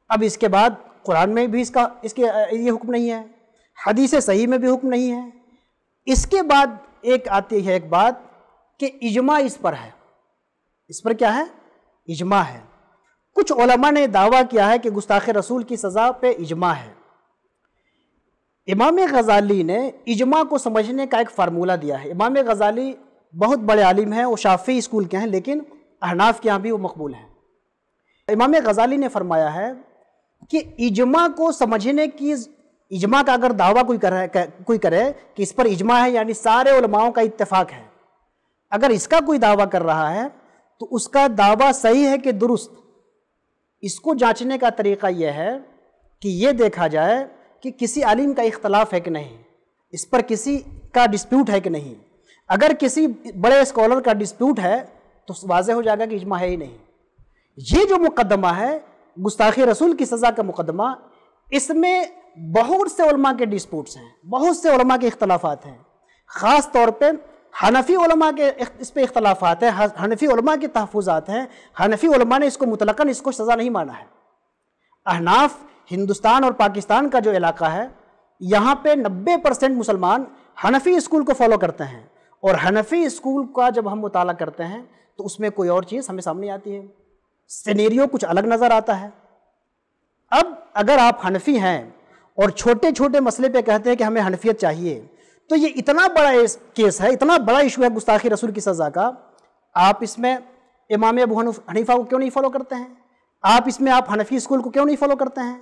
اب اس کے بعد قرآن میں بھی اس کے یہ حکم نہیں ہے، حدیث صحیح میں بھی حکم نہیں ہے۔ اس کے بعد ایک آتی ہے ایک بات کہ اجماع اس پر ہے۔ اس پر کیا ہے؟ اجماع ہے۔ کچھ علماء نے دعویٰ کیا ہے کہ گستاخ رسول کی سزا پہ اجماع ہے۔ امام غزالی نے اجماع کو سمجھنے کا ایک فارمولہ دیا ہے۔ امام غزالی بہت بڑے عالم ہیں، وہ شافعی اسکول کے ہیں، لیکن احناف کے ہاں بھی وہ مقبول ہیں۔ امام غزالی نے فرمایا ہے کہ اجماع کو سمجھنے کی، اجماع کا اگر دعویٰ کوئی کرے کہ اس پر اجماع ہے یعنی سارے علماؤں کا اتفاق ہے، اگر اس کا کوئی دعویٰ کر رہا ہے تو اس کا دعویٰ صحیح ہے کہ درست؟ اس کو جانچنے کا طریقہ یہ ہے کہ یہ دیکھا جائے کہ کسی عالم کا اختلاف ہے کہ نہیں، اس پر کسی کا ڈسپیوٹ ہے کہ نہیں۔ اگر کسی بڑے اسکالر کا ڈسپیوٹ ہے تو واضح ہو جائے گا کہ اجماع ہے ہی نہیں۔ یہ جو مقدمہ ہے گستاخی رسول کی سزا کا مقدمہ، اس میں بہت سے علماء کے ڈسپیوٹس ہیں، بہت سے علماء کے اختلافات ہیں۔ خاص طور پہ حنفی علماء کے اس پہ اختلافات ہیں، حنفی علماء کے تحفظات ہیں۔ حنفی علماء نے اس کو مطلقاً اس کو سزا نہیں مانا ہے۔ احناف ہندوستان اور پاکستان کا جو علاقہ ہے، یہاں پہ 90% مسلمان حنفی اسکول کو فالو کرتے ہیں، اور حنفی اسکول کا جب ہم مطالعہ کرتے ہیں تو اس میں کوئی اور چیز ہمیں سامنے آتی ہے، سینیریو کچھ الگ نظر آتا ہے۔ اب اگر آپ حنفی ہیں اور چھوٹے چھوٹے مسئلے پہ کہتے ہیں کہ ہمیں حنفیت چاہیے، تو یہ اتنا بڑا کیس ہے، اتنا بڑا ایشو ہے گستاخی رسول کی سزا کا، آپ اس میں امام ابو حنیفہ کو کیوں نہیں فالو کرتے ہیں؟ آپ اس میں حنفی اسکول کو کیوں نہیں فالو کرتے ہیں؟